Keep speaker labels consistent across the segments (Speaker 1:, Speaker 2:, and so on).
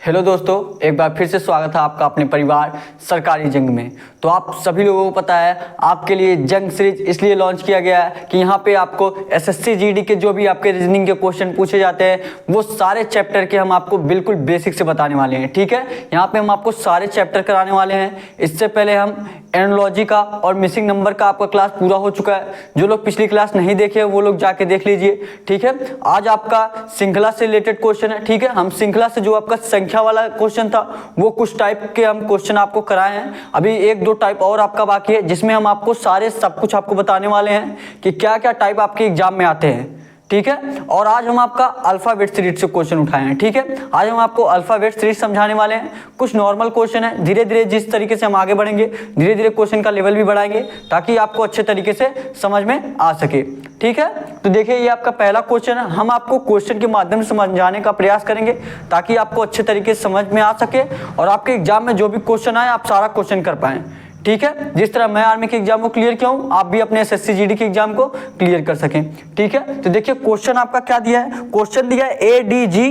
Speaker 1: Hello दोस्तों, एक बार फिर से स्वागत है आपका अपने परिवार सरकारी जंग में। तो आप सभी लोगों को पता है आपके लिए जंग सीरीज इसलिए लॉन्च किया गया है कि यहाँ पे आपको एसएससी जीडी के जो भी आपके रीजनिंग के क्वेश्चन पूछे जाते हैं वो सारे चैप्टर के हम आपको बिल्कुल बेसिक से बताने वाले हैं। ठीक है, यहाँ पे हम आपको सारे चैप्टर कराने वाले हैं। इससे पहले हम एनोलॉजी का और मिसिंग नंबर का आपका क्लास पूरा हो चुका है। जो लोग पिछली क्लास नहीं देखे वो लोग जाके देख लीजिए। ठीक है, आज आपका श्रृंखला से रिलेटेड क्वेश्चन है। ठीक है, हम श्रृंखला से जो आपका संख्या वाला क्वेश्चन था वो कुछ टाइप के हम क्वेश्चन आपको कराए हैं। अभी एक दो टाइप और आपका बाकी है जिसमें हम आपको सारे सब कुछ आपको बताने वाले हैं कि क्या क्या टाइप आपके एग्जाम में आते हैं। ठीक है, और आज हम आपका अल्फाबेट सीरीज से क्वेश्चन उठाए हैं। ठीक है, आज हम आपको अल्फाबेट सीरीज समझाने वाले हैं। कुछ नॉर्मल क्वेश्चन है, धीरे धीरे जिस तरीके से हम आगे बढ़ेंगे धीरे धीरे क्वेश्चन का लेवल भी बढ़ाएंगे ताकि आपको अच्छे तरीके से समझ में आ सके। ठीक है, तो देखिए ये आपका पहला क्वेश्चन है। हम आपको क्वेश्चन के माध्यम से समझाने का प्रयास करेंगे ताकि आपको अच्छे तरीके से समझ में आ सके और आपके एग्जाम में जो भी क्वेश्चन आए आप सारा क्वेश्चन कर पाएं। ठीक है, जिस तरह मैं आर्मी के एग्जाम को क्लियर किया हूं आप भी अपने एसएससी जीडी के एग्जाम को क्लियर कर सकें। ठीक है, तो देखिए क्वेश्चन आपका क्या दिया है। क्वेश्चन दिया है ADG।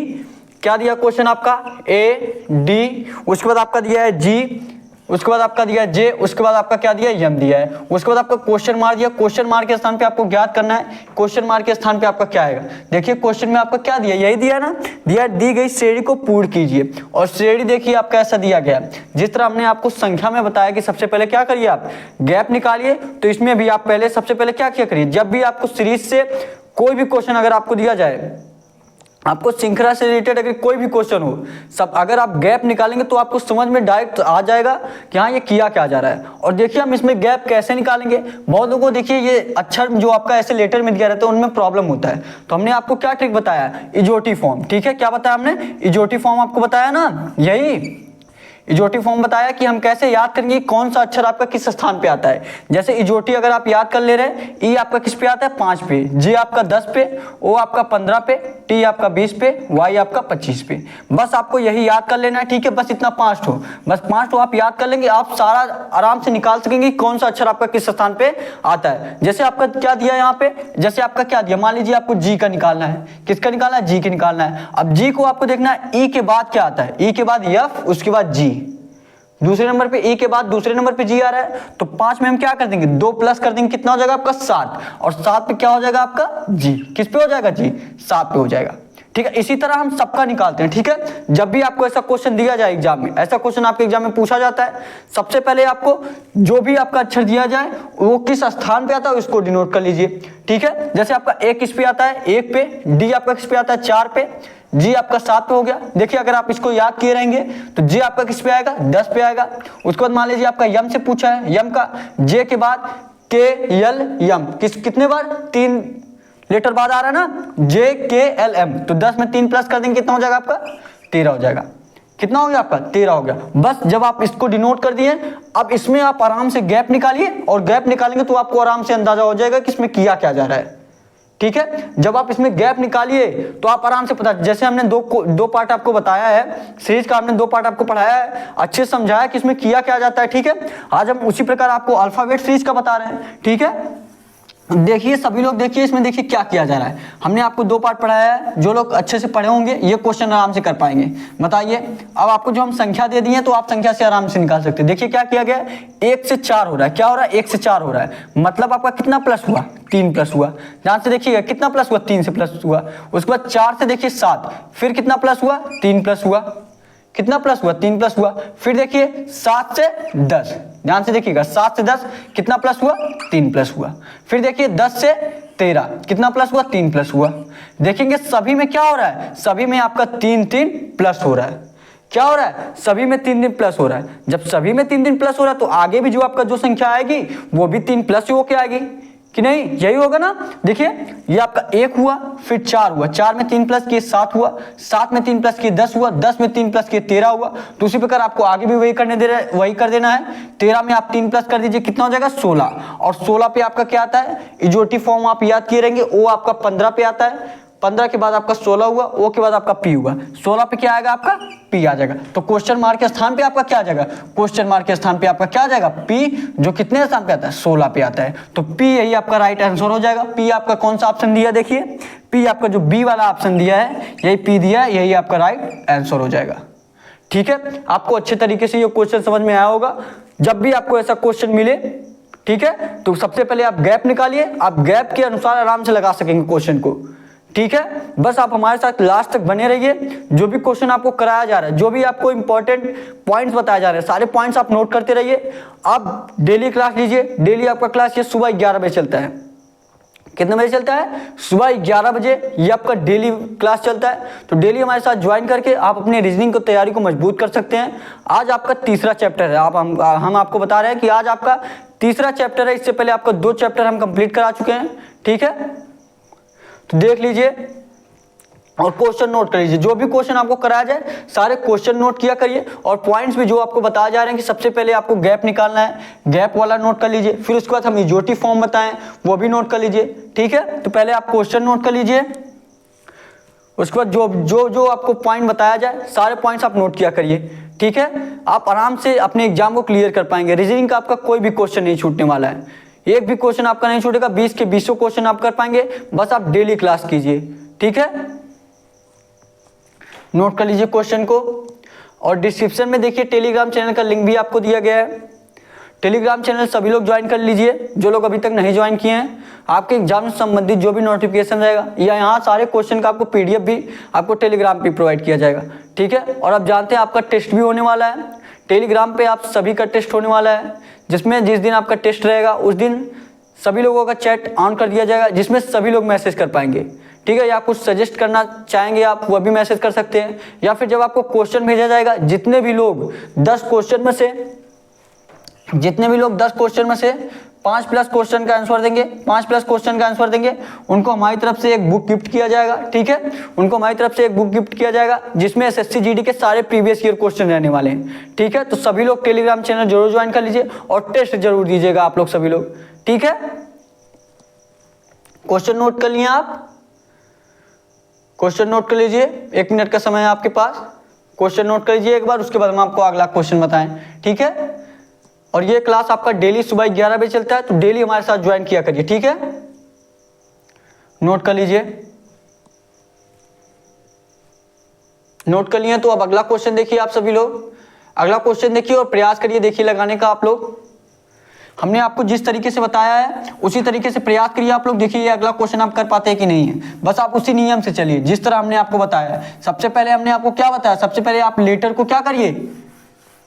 Speaker 1: क्या दिया क्वेश्चन आपका AD, उसके बाद आपका दिया है G, उसके बाद आपका दिया है J, उसके बाद आपका क्या दिया है M दिया है, उसके बाद आपका क्वेश्चन मार्क दिया। क्वेश्चन मार्क के स्थान पे आपको ज्ञात करना है क्वेश्चन मार्क के स्थान पे आपका क्या आएगा। देखिए क्वेश्चन में आपका क्या दिया, यही दिया है ना, दिया दी गई श्रेणी को पूर्ण कीजिए। और श्रेणी देखिए आपका ऐसा दिया गया जिस तरह हमने आपको संख्या में बताया कि सबसे पहले क्या करिए आप गैप निकालिए, तो इसमें भी आप पहले सबसे पहले क्या किया करिए, जब भी आपको सीरीज से कोई भी क्वेश्चन अगर आपको दिया जाए, आपको श्रृंखला से रिलेटेड अगर कोई भी क्वेश्चन हो, सब अगर आप गैप निकालेंगे तो आपको समझ में डायरेक्ट आ जाएगा कि हाँ ये किया क्या जा रहा है। और देखिए हम इसमें गैप कैसे निकालेंगे। बहुत लोगों को देखिए ये अक्षर जो आपका ऐसे लेटर में दिया रहता है उनमें प्रॉब्लम होता है, तो हमने आपको क्या ट्रिक बताया, इजोटी फॉर्म। ठीक है, क्या बताया हमने, इजोटी फॉर्म आपको बताया ना, यही इजोटी फॉर्म बताया कि हम कैसे याद करेंगे कौन सा अक्षर आपका किस स्थान पे आता है। जैसे इजोटी अगर आप याद कर ले रहे हैं, ई आपका किस पे आता है 5 पे, जे आपका 10 पे, ओ आपका 15 पे, टी आपका 20 पे, वाई आपका 25 पे। बस आपको यही याद कर लेना है। ठीक है, बस इतना 5 बस 5 आप याद कर लेंगे, आप सारा आराम से निकाल सकेंगे कौन सा अक्षर आपका किस स्थान पे आता है। जैसे आपका क्या दिया यहाँ पे, जैसे आपका क्या दिया, मान लीजिए आपको जी का निकालना है, किसका निकालना है, जी का निकालना है। अब जी को आपको देखना है ई के बाद क्या आता है, ई के बाद एफ, उसके बाद जी, दूसरे नंबर पे ई के बाद दूसरे नंबर पे जी आ रहा है, तो 5 में हम क्या कर देंगे 2 प्लस कर देंगे, कितना हो जाएगा आपका 7, और 7 पे क्या हो जाएगा आपका जी, किस पे हो जाएगा जी 7 पे हो जाएगा। ठीक है, इसी तरह हम सबका निकालते हैं। ठीक है, जब भी आपको ऐसा क्वेश्चन दिया जाए एग्जाम में, ऐसा क्वेश्चन आपके एग्जाम में पूछा जाता है, सबसे पहले आपको जो भी आपका अक्षर दिया जाए वो किस स्थान पे आता है उसको डिनोट कर लीजिए। ठीक है, जैसे आपका ए किस पे आता है 1 पे, डी आपका किस पे आता है 4 पे, जी आपका 7 पे हो गया। देखिए अगर आप इसको याद किए रहेंगे तो जे आपका किस पे आएगा 10 पे आएगा। उसके बाद मान लीजिए आपका यम से पूछा है, यम का जे के बाद के यल यम कितने बार 3 लेटर बाद आ रहा है ना, जे के एल एम, तो 10 में 3 प्लस कर देंगे कितना हो जाएगा आपका 13 हो जाएगा। कितना हो गया आपका 13 हो गया। बस जब आप इसको डिनोट कर दिए, अब इसमें आप आराम से गैप निकालिए, और गैप निकालेंगे तो आपको आराम से अंदाजा हो जाएगा कि इसमें किया क्या जा रहा है। ठीक है, जब आप इसमें गैप निकालिए तो आप आराम से पता, जैसे हमने दो पार्ट आपको बताया है सीरीज का, हमने 2 पार्ट आपको पढ़ाया है, अच्छे से समझाया कि इसमें किया क्या जाता है। ठीक है, आज हम उसी प्रकार आपको अल्फाबेट सीरीज का बता रहे हैं। ठीक है, देखिए सभी लोग देखिए इसमें देखिए क्या किया जा रहा है। हमने आपको 2 पार्ट पढ़ाया है, जो लोग अच्छे से पढ़े होंगे ये क्वेश्चन आराम से कर पाएंगे। बताइए, अब आपको जो हम संख्या दे दी है तो आप संख्या से आराम से निकाल सकते हैं। देखिए क्या किया गया, 1 से 4 हो रहा है, क्या हो रहा है 1 से 4 हो रहा है, मतलब आपका कितना प्लस हुआ 3 प्लस हुआ। ध्यान से देखिएगा कितना प्लस हुआ 3 से प्लस हुआ। उसके बाद 4 से देखिए 7, फिर कितना प्लस हुआ 3 प्लस हुआ, कितना प्लस हुआ 3 प्लस हुआ। फिर देखिए 7 से 10, ध्यान से देखिएगा 7 से 10 कितना प्लस हुआ 3 प्लस हुआ। फिर देखिए 10 से 13 कितना प्लस हुआ 3 प्लस हुआ। देखेंगे सभी में क्या हो रहा है, सभी में आपका 3 प्लस हो रहा है। क्या हो रहा है, सभी में 3 प्लस हो रहा है। जब सभी में 3 प्लस हो रहा है तो आगे भी जो आपका जो संख्या आएगी वो भी 3 प्लस ही होके आएगी कि नहीं, यही होगा ना। देखिए ये आपका 1 हुआ, फिर 4 हुआ, 4 में 3 प्लस किए 7 हुआ, 7 में 3 प्लस किए 10 हुआ, 10 में 3 प्लस किए 13 हुआ। तो उसी प्रकार आपको आगे भी वही कर देना है। 13 में आप 3 प्लस कर दीजिए, कितना हो जाएगा 16, और 16 पे आपका क्या आता है, इजोटी फॉर्म आप याद किए रहेंगे, वो आपका 15 पे आता है। 15 के बाद आपका 16 हुआ, ओ के बाद आपका पी हुआ, 16 पे क्या आएगा आपका पी आ जाएगा। तो क्वेश्चन मार्क के स्थान पे आपका क्या आ जाएगा, क्वेश्चन मार्क के स्थान पे आपका क्या आ जाएगा पी, जो कितने स्थान पे आता है 16 पे आता है। तो पी यही आपका राइट आंसर हो जाएगा। पी आपका कौन सा ऑप्शन दिया, देखिए पी आपका जो बी वाला ऑप्शन दिया है, यही पी दिया है, यही आपका राइट आंसर हो जाएगा। ठीक है, आपको अच्छे तरीके से ये क्वेश्चन समझ में आया होगा। जब भी आपको ऐसा क्वेश्चन मिले, ठीक है, तो सबसे पहले आप गैप निकालिए, आप गैप के अनुसार आराम से लगा सकेंगे क्वेश्चन को। ठीक है, बस आप हमारे साथ लास्ट तक बने रहिए। जो भी क्वेश्चन आपको कराया जा रहा है, जो भी आपको इंपॉर्टेंट पॉइंट्स बताए जा रहे हैं, सारे पॉइंट्स आप नोट करते रहिए। आप डेली क्लास लीजिए। डेली आपका क्लास ये सुबह 11 बजे चलता है। कितने बजे चलता है? सुबह 11 बजे ये आपका डेली क्लास चलता है। तो डेली हमारे साथ ज्वाइन करके आप अपने रीजनिंग को तैयारी को मजबूत कर सकते हैं। आज आपका तीसरा चैप्टर है। हम आपको बता रहे हैं कि आज आपका तीसरा चैप्टर है। इससे पहले आपका 2 चैप्टर हम कंप्लीट करा चुके हैं। ठीक है, तो देख लीजिए और क्वेश्चन नोट कर लीजिए। जो भी क्वेश्चन आपको कराया जाए सारे क्वेश्चन नोट किया करिए, और पॉइंट्स भी जो आपको बताया जा रहे हैं कि सबसे पहले आपको गैप निकालना है, गैप वाला नोट कर लीजिए। फिर उसके बाद हम इजोटी फॉर्म बताएं वो भी नोट कर लीजिए। ठीक है, तो पहले आप क्वेश्चन नोट कर लीजिए, उसके बाद जो आपको पॉइंट बताया जाए सारे पॉइंट्स आप नोट किया करिए। ठीक है, आप आराम से अपने एग्जाम को क्लियर कर पाएंगे। रीजनिंग का आपका कोई भी क्वेश्चन नहीं छूटने वाला है, एक भी क्वेश्चन आपका नहीं छूटेगा। 20 के 20 क्वेश्चन आप कर पाएंगे, बस आप डेली क्लास कीजिए। ठीक है, नोट कर लीजिए क्वेश्चन को। और डिस्क्रिप्शन में देखिए टेलीग्राम चैनल का लिंक भी आपको दिया गया है। टेलीग्राम चैनल सभी लोग ज्वाइन कर लीजिए, जो लोग अभी तक नहीं ज्वाइन किए हैं। आपके एग्जाम से संबंधित जो भी नोटिफिकेशन रहेगा या यहाँ सारे क्वेश्चन का आपको पीडीएफ भी आपको टेलीग्राम पे प्रोवाइड किया जाएगा। ठीक है, और आप जानते हैं आपका टेस्ट भी होने वाला है। टेलीग्राम पे आप सभी का टेस्ट होने वाला है, जिसमें जिस दिन आपका टेस्ट रहेगा उस दिन सभी लोगों का चैट ऑन कर दिया जाएगा, जिसमें सभी लोग मैसेज कर पाएंगे। ठीक है, या कुछ सजेस्ट करना चाहेंगे आप वह भी मैसेज कर सकते हैं। या फिर जब आपको क्वेश्चन भेजा जाएगा, जितने भी लोग 10 क्वेश्चन में से 5+ क्वेश्चन का आंसर देंगे, 5+ क्वेश्चन का आंसर देंगे, उनको हमारी तरफ से एक बुक गिफ्ट किया जाएगा। ठीक है, उनको हमारी तरफ से एक बुक गिफ्ट किया जाएगा जिसमें एसएससी जीडी के सारे प्रीवियस ईयर क्वेश्चन रहने वाले हैं। ठीक है, तो सभी लोग टेलीग्राम चैनल जरूर ज्वाइन कर लीजिए और टेस्ट जरूर दीजिएगा आप लोग सभी लोग। ठीक है, क्वेश्चन नोट कर लिए आप? क्वेश्चन नोट कर लीजिए, 1 मिनट का समय है आपके पास। क्वेश्चन नोट कर लीजिए एक बार, उसके बाद हम आपको अगला क्वेश्चन बताएं। ठीक है, और ये क्लास आपका डेली सुबह 11 बजे चलता है, तो डेली हमारे साथ ज्वाइन किया करिए। ठीक है, नोट कर लीजिए। नोट कर लिए तो अब अगला क्वेश्चन देखिए आप सभी लोग। अगला क्वेश्चन देखिए और प्रयास करिए देखिए लगाने का आप लोग। हमने आपको जिस तरीके से बताया है उसी तरीके से प्रयास करिए आप लोग। देखिए अगला क्वेश्चन आप कर पाते हैं कि नहीं है, बस आप उसी नियम से चलिए जिस तरह हमने आपको बताया है। सबसे पहले हमने आपको क्या बताया, सबसे पहले आप लेटर को क्या करिए,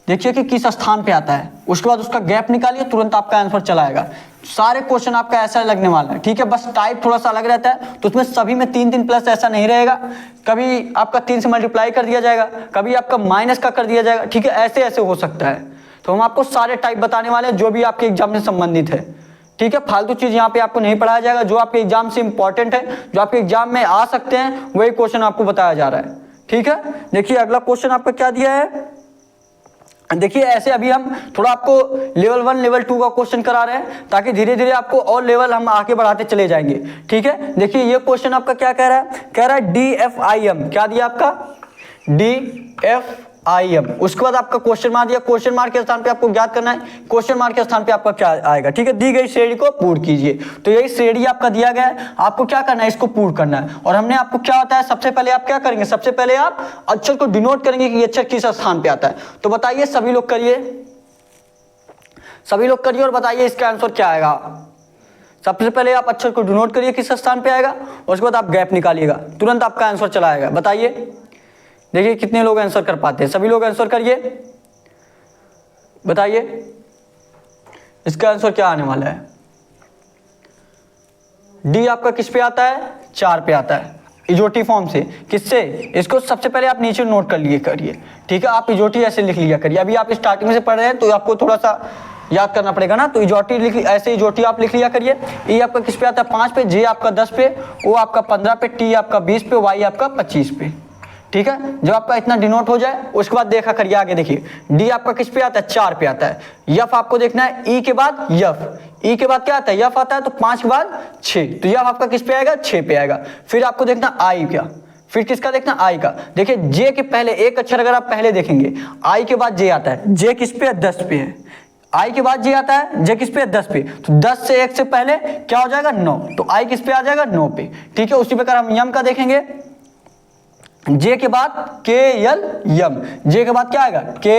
Speaker 1: देखिए कि किस स्थान पे आता है, उसके बाद उसका गैप निकालिए, तुरंत आपका आंसर चला आएगा। सारे क्वेश्चन आपका ऐसा लगने वाला है। ठीक है, बस टाइप थोड़ा सा अलग रहता है, तो उसमें सभी में 3 प्लस ऐसा नहीं रहेगा। कभी आपका 3 से मल्टीप्लाई कर दिया जाएगा, कभी आपका माइनस का कर दिया जाएगा। ठीक है, ऐसे ऐसे हो सकता है। तो हम आपको सारे टाइप बताने वाले हैं जो भी आपके एग्जाम से संबंधित है। ठीक है, फालतू चीज यहाँ पे आपको नहीं पढ़ाया जाएगा। जो आपके एग्जाम से इंपॉर्टेंट है, जो आपके एग्जाम में आ सकते हैं, वही क्वेश्चन आपको बताया जा रहा है। ठीक है, देखिए अगला क्वेश्चन आपका क्या दिया है। देखिए ऐसे अभी हम थोड़ा आपको लेवल 1 लेवल 2 का क्वेश्चन करा रहे हैं, ताकि धीरे धीरे आपको और लेवल हम आगे बढ़ाते चले जाएंगे। ठीक है, देखिए ये क्वेश्चन आपका क्या कह रहा है, कह रहा है DFIM। क्या दिया आपका, DFIM। उसके बाद आपका क्वेश्चन मार्क दिया, क्वेश्चन मार्क के स्थान पे आपको ज्ञात करना है क्वेश्चन मार्क के स्थान पे आपका क्या आएगा। ठीक है, दी गई श्रेणी को पूर्ण कीजिए। तो यही श्रेणी आपका दिया गया है, आपको क्या करना है, इसको पूर्ण करना है। और हमने आपको क्या बताया, सबसे पहले आप क्या करेंगे, सबसे पहले आप अक्षर को डिनोट करेंगे कि अक्षर किस स्थान पे आता है। तो बताइए सभी लोग करिए, सभी लोग करिए और बताइए इसका आंसर क्या आएगा। सबसे पहले आप अक्षर को डिनोट करिए किस स्थान पे आएगा, और उसके बाद आप गैप निकालिएगा, तुरंत आपका आंसर चला आएगा। बताइए, देखिए कितने लोग आंसर कर पाते हैं, सभी लोग आंसर करिए, बताइए इसका आंसर क्या आने वाला है। डी आपका किस पे आता है, 4 पे आता है, इजोटी फॉर्म से। किससे, इसको सबसे पहले आप नीचे नोट कर लिए करिए। ठीक है, आप इजोटी ऐसे लिख लिया करिए। अभी आप स्टार्टिंग से पढ़ रहे हैं तो आपको थोड़ा सा याद करना पड़ेगा ना, तो इजोटी लिख, ऐसे इजोटी आप लिख लिया करिए। ई आपका किस पे आता है, 5 पे, जे आपका 10 पे, ओ आपका 15 पे, टी आपका 20 पे, वाई आपका 25 पे। ठीक है, जब आपका इतना डिनोट हो जाए उसके बाद देखा करिए आगे। देखिए डी आपका किस पे आता है, 4 पे आता है। यफ आपको देखना है, ई के बाद यफ, ई के बाद क्या आता है, यफ आता है, तो 5 के बाद 6, तो यफ आपका किस पे आएगा, 6 पे आएगा। फिर आपको देखना आई का, फिर किसका देखना, आई का। देखिए जे के पहले एक अक्षर अगर आप पहले देखेंगे, आई के बाद जे आता है, जे किस पे है, 10 पे है। आई के बाद जे आता है, जे किस पे है, 10 पे, तो 10 से 1 से पहले क्या हो जाएगा, 9, तो आई किस पे आ जाएगा, 9 पे। ठीक है, उसी प्रकार हम यम का देखेंगे, जे के बाद के यल यम, जे के बाद क्या आएगा के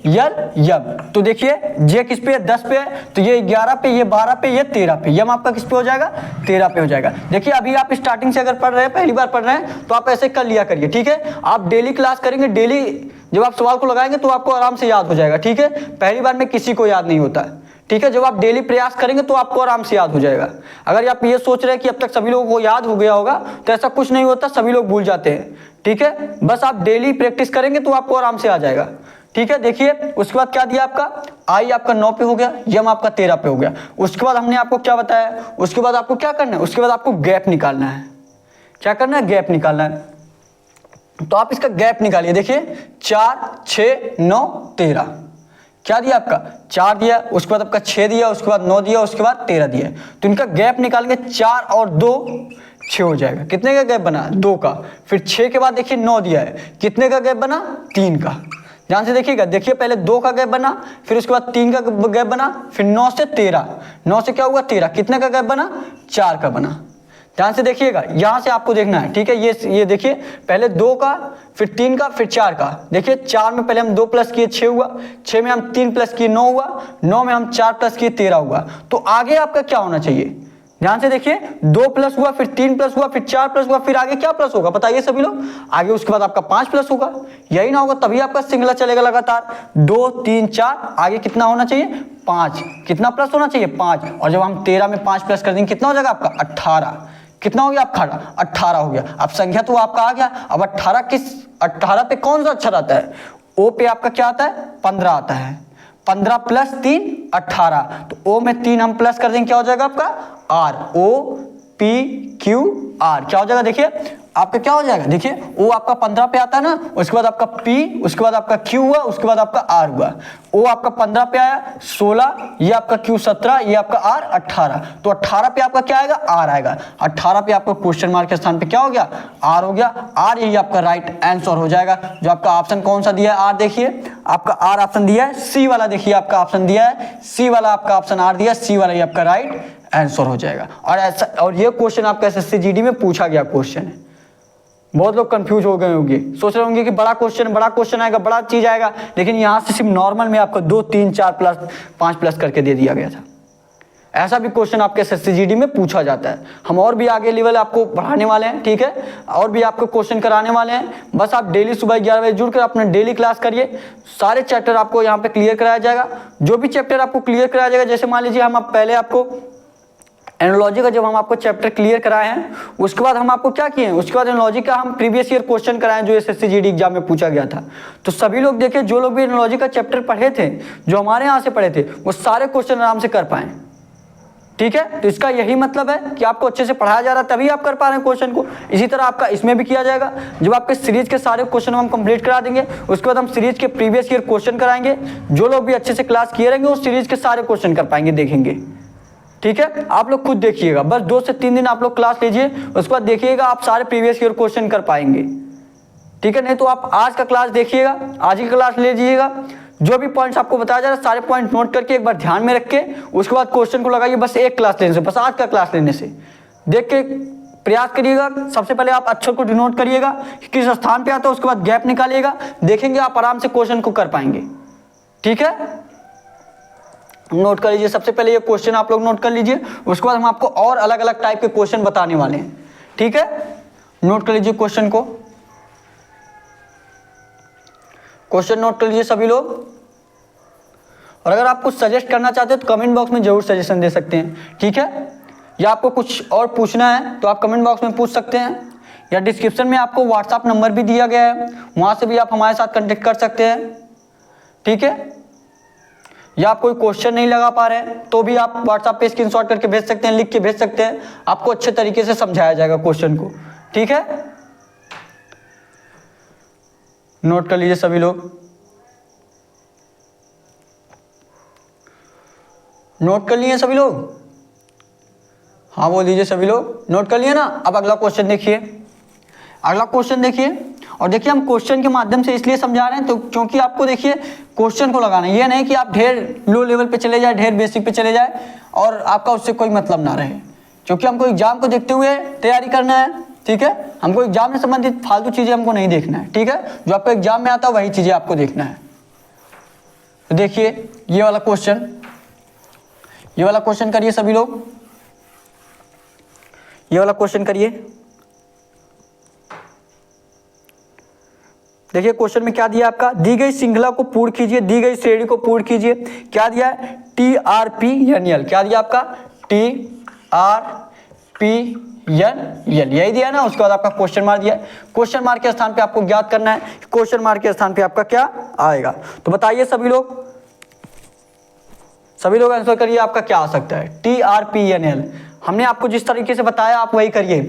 Speaker 1: यल यम। तो देखिए जे किस पे है 10 पे है, तो ये 11 पे, ये 12 पे, ये 13 पे, यम आपका किस पे हो जाएगा 13 पे हो जाएगा। देखिए अभी आप स्टार्टिंग से अगर पढ़ रहे हैं, पहली बार पढ़ रहे हैं, तो आप ऐसे कर लिया करिए, ठीक है। आप डेली क्लास करेंगे, डेली जब आप सवाल को लगाएंगे तो आपको आराम से याद हो जाएगा, ठीक है। पहली बार में किसी को याद नहीं होता, ठीक है। जब आप डेली प्रयास करेंगे तो आपको आराम से याद हो जाएगा। अगर आप ये सोच रहे हैं कि अब तक सभी लोगों को याद हो गया होगा, तो ऐसा कुछ नहीं होता, सभी लोग भूल जाते हैं, ठीक है। बस आप डेली प्रैक्टिस करेंगे तो आपको आराम से आ जाएगा, ठीक है। देखिए उसके बाद क्या दिया आपका, आई आपका 9 पे हो गया, यम आपका 13 पे हो गया। उसके बाद हमने आपको क्या बताया, उसके बाद आपको क्या करना है, उसके बाद आपको गैप निकालना है। क्या करना है, गैप निकालना है। तो आप इसका गैप निकालिए। देखिए 4 6 9 13, क्या दिया आपका 4 दिया, उसके बाद आपका 6 दिया, उसके बाद 9 दिया, उसके बाद 13 दिया। तो इनका गैप निकालेंगे, 4 और 2 6 हो जाएगा। कितने का गैप बना, 2 का। फिर 6 के बाद देखिए 9 दिया है, कितने का गैप बना, 3 का। ध्यान से देखिएगा, देखिए पहले 2 का गैप बना, फिर उसके बाद 3 का गैप बना, फिर 9 से 13, 9 से क्या हुआ 13, कितने का गैप बना, 4 का बना। ध्यान से देखिएगा, यहां से आपको देखना है, ठीक है। ये देखिए पहले 2 का, फिर 3 का, फिर 4 का। देखिए 4 में पहले हम 2 प्लस किए 6 हुआ, 6 में हम 3 प्लस किए 9 हुआ, 9 में हम 4 प्लस किए 13 हुआ। तो आगे आपका क्या होना चाहिए, ध्यान से देखिए 2 प्लस हुआ, फिर 3 प्लस हुआ, फिर 4 प्लस हुआ, फिर आगे क्या प्लस होगा बताइए सभी लोग, आगे उसके बाद आपका 5 प्लस होगा। यही ना होगा तभी आपका सिंगुलर चलेगा लगातार। 2 3 4, आगे कितना होना चाहिए 5, कितना प्लस होना चाहिए 5। और जब हम 13 में 5 प्लस कर देंगे कितना हो जाएगा आपका 18, कितना हो गया आपका 18 हो गया। अब संख्या तो आपका आ गया। अब 18 पे कौन सा अक्षर आता है, ओ पे आपका क्या आता है 15 आता है। 15 प्लस 3 18, तो ओ में 3 हम प्लस कर देंगे, क्या हो जाएगा आपका R, O P Q R, क्या हो जाएगा देखिए आपका क्या हो जाएगा। देखिए ओ आपका 15 पे आता है ना, उसके बाद आपका P, उसके बाद आपका Q हुआ, उसके बाद आपका R हुआ। ओ आपका 15 पे आया 16, ये आपका Q 17, ये आपका R 18। तो 18 पे आपका क्या आएगा R आएगा। 18 पे आपका क्वेश्चन मार्क के स्थान पे क्या हो गया R हो गया। R यही आपका राइट आंसर हो जाएगा। जो आपका ऑप्शन कौन सा दिया है R, देखिए आपका R ऑप्शन दिया है C वाला, देखिए आपका ऑप्शन दिया है C वाला, आपका ऑप्शन R दिया, C वाला ये आपका राइट आंसर हो जाएगा। और ऐसा, और ये क्वेश्चन आपका SSC GD में पूछा गया क्वेश्चन है। बहुत लोग कंफ्यूज हो गए होंगे, सोच रहे होंगे कि बड़ा क्वेश्चन आएगा, बड़ा चीज आएगा, लेकिन यहाँ से सिर्फ नॉर्मल में आपको 2 3 4 प्लस 5 प्लस करके दे दिया गया था। ऐसा भी क्वेश्चन आपके SSC GD में पूछा जाता है। हम और भी आगे लेवल आपको पढ़ाने वाले हैं, ठीक है, और भी आपको क्वेश्चन कराने वाले हैं। बस आप डेली सुबह 11 बजे जुड़कर अपना डेली क्लास करिए, सारे चैप्टर आपको यहाँ पे क्लियर कराया जाएगा। जो भी चैप्टर आपको क्लियर कराया जाएगा, जैसे मान लीजिए हम पहले आपको एनालॉजी का जब हम आपको चैप्टर क्लियर कराए हैं, उसके बाद हम आपको क्या किए हैं, उसके बाद एनालॉजी का हम प्रीवियस ईयर क्वेश्चन कराए जो SSC GD एग्जाम में पूछा गया था। तो सभी लोग देखिए, जो लोग भी एनालॉजी का चैप्टर पढ़े थे, जो हमारे यहाँ से पढ़े थे, वो सारे क्वेश्चन आराम से कर पाए, ठीक है। तो इसका यही मतलब है कि आपको अच्छे से पढ़ाया जा रहा है, तभी आप कर पा रहे हैं क्वेश्चन को। इसी तरह आपका इसमें भी किया जाएगा। जब आपके सीरीज के सारे क्वेश्चन हम कंप्लीट करा देंगे, उसके बाद हम सीरीज के प्रीवियस ईयर क्वेश्चन कराएंगे। जो लोग भी अच्छे से क्लास किए रहेंगे, वो सीरीज के सारे क्वेश्चन कर पाएंगे, देखेंगे, ठीक है। आप लोग खुद देखिएगा, बस 2 से 3 दिन आप लोग क्लास लीजिए, उसके बाद देखिएगा आप सारे प्रीवियस ईयर क्वेश्चन कर पाएंगे, ठीक है। नहीं तो आप आज का क्लास देखिएगा, आज की क्लास ले लीजिएगा, जो भी पॉइंट्स आपको बताया जा रहा है सारे पॉइंट नोट करके एक बार ध्यान में रख के उसके बाद क्वेश्चन को लगाइए। बस एक क्लास लेने से, बस आज का क्लास लेने से देख के प्रयास करिएगा। सबसे पहले आप अक्षर को डिनोट करिएगा किस स्थान पे आता है, उसके बाद गैप निकालिएगा, देखेंगे आप आराम से क्वेश्चन को कर पाएंगे, ठीक है। नोट कर लीजिए, सबसे पहले ये क्वेश्चन आप लोग नोट कर लीजिए, उसके बाद हम आपको और अलग अलग टाइप के क्वेश्चन बताने वाले हैं, ठीक है। नोट कर लीजिए क्वेश्चन को, क्वेश्चन नोट कर लीजिए सभी लोग। और अगर आप कुछ सजेस्ट करना चाहते हैं तो कमेंट बॉक्स में जरूर सजेशन दे सकते हैं, ठीक है। या आपको कुछ और पूछना है तो आप कमेंट बॉक्स में पूछ सकते हैं, या डिस्क्रिप्शन में आपको व्हाट्सएप नंबर भी दिया गया है, वहां से भी आप हमारे साथ कांटेक्ट कर सकते हैं, ठीक है। या आप कोई क्वेश्चन नहीं लगा पा रहे हैं तो भी आप व्हाट्सएप पे स्क्रीनशॉट करके भेज सकते हैं, लिख के भेज सकते हैं, आपको अच्छे तरीके से समझाया जाएगा क्वेश्चन को, ठीक है। नोट कर लीजिए सभी लोग, नोट कर लिए सभी लोग, हाँ बोल दीजिए सभी लोग, नोट कर लिए ना। अब अगला क्वेश्चन देखिए, अगला क्वेश्चन देखिए। और देखिए हम क्वेश्चन के माध्यम से इसलिए समझा रहे हैं तो क्योंकि आपको देखिए क्वेश्चन को लगाना, ये नहीं कि आप ढेर लो लेवल पे चले जाए, ढेर बेसिक पे चले जाए और आपका उससे कोई मतलब ना रहे, क्योंकि हमको एग्जाम को देखते हुए तैयारी करना है, ठीक है, हमको एग्जाम से संबंधित फालतू चीजें हमको नहीं देखना है, ठीक है, जो आपको एग्जाम में आता है वही चीजें आपको देखना है। तो देखिए ये वाला क्वेश्चन करिए सभी लोग, ये वाला क्वेश्चन करिए। देखिए क्वेश्चन में क्या दिया आपका, दी गई श्रृंखला को पूर्ण कीजिए, दी गई श्रेणी को पूर्ण कीजिए। क्या दिया है, TRPNL, क्या दिया आपका TRPNL, यही दिया ना। उसके बाद आपका क्वेश्चन मार्क दिया, क्वेश्चन मार्क के स्थान पे आपको ज्ञात करना है, क्वेश्चन मार्क के स्थान पे आपका क्या आएगा। तो बताइए सभी लोग आंसर करिए, आपका क्या आ सकता है। TRPNL हमने आपको जिस तरीके से बताया आप वही करिए,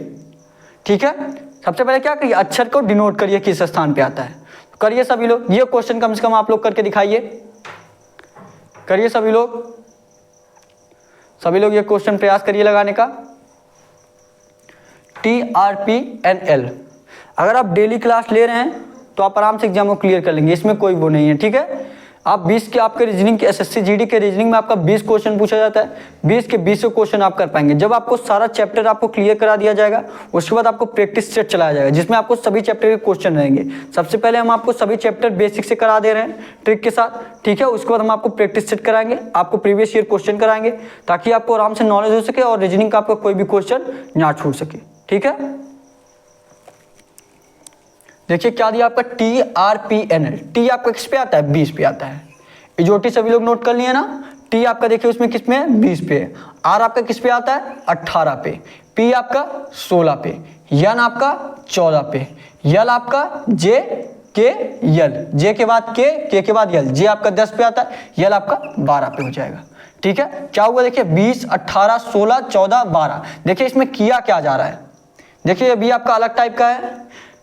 Speaker 1: ठीक है। सबसे पहले क्या करिए, अक्षर को डिनोट करिए किस स्थान पे आता है, तो करिए सभी लोग। ये क्वेश्चन कम से कम आप लोग करके दिखाइए, करिए सभी लोग ये क्वेश्चन प्रयास करिए लगाने का। TRPNL अगर आप डेली क्लास ले रहे हैं तो आप आराम से एग्जाम को क्लियर कर लेंगे, इसमें कोई वो नहीं है, ठीक है। आप 20 के आपके रीजनिंग के SSC GD के रीजनिंग में आपका 20 क्वेश्चन पूछा जाता है, 20 के 20 क्वेश्चन आप कर पाएंगे। जब आपको सारा चैप्टर आपको क्लियर करा दिया जाएगा, उसके बाद आपको प्रैक्टिस सेट चलाया जाएगा, जिसमें आपको सभी चैप्टर के क्वेश्चन रहेंगे। सबसे पहले हम आपको सभी चैप्टर बेसिक से करा दे रहे हैं ट्रिक के साथ, ठीक है। उसके बाद हम आपको प्रैक्टिस सेट कराएंगे, आपको प्रीवियस ईयर क्वेश्चन कराएंगे, ताकि आपको आराम से नॉलेज हो सके और रीजनिंग का आपका कोई भी क्वेश्चन ना छूट सके, ठीक है। देखिए क्या दिया आपका TRPNL, टी आपका किस पे आता है, 20 पे आता है। इजोटी सभी लोग नोट कर लिए ना, टी आपका देखिए उसमें किस में है, 20 पे। आर आपका किस पे आता है, 18 पे। पी आपका 16 पे। एन आपका 14 पे। यल आपका जे के यल, जे के बाद के के बाद यल, जे आपका 10 पे आता है, यल आपका 12 पे हो जाएगा, ठीक है। क्या हुआ देखिए, 20, 18, 16, 14, 12। देखिए इसमें किया क्या जा रहा है, देखिए अभी आपका अलग टाइप का है।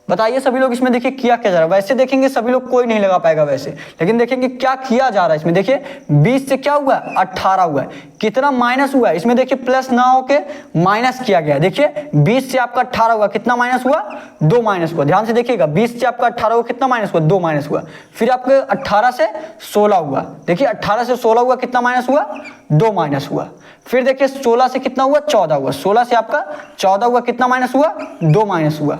Speaker 1: बताइए सभी लोग इसमें देखिए किया क्या जा रहा है। वैसे देखेंगे सभी लोग कोई नहीं लगा पाएगा वैसे, लेकिन देखेंगे क्या किया जा रहा है इसमें। देखिए 20 से क्या हुआ, 18 हुआ है, कितना माइनस हुआ है इसमें, देखिए प्लस ना होके माइनस किया गया। देखिए 20 से आपका 18 हुआ, कितना माइनस हुआ, 2 माइनस हुआ। ध्यान से देखिएगा, 20 से आपका 18 हुआ, कितना माइनस हुआ, 2 माइनस हुआ। फिर आपके 18 से 16 हुआ, देखिए 18 से 16 हुआ, कितना माइनस हुआ, 2 माइनस हुआ। फिर देखिए 16 से कितना हुआ, 14 हुआ, 16 से आपका 14 हुआ, कितना माइनस हुआ, 2 माइनस हुआ।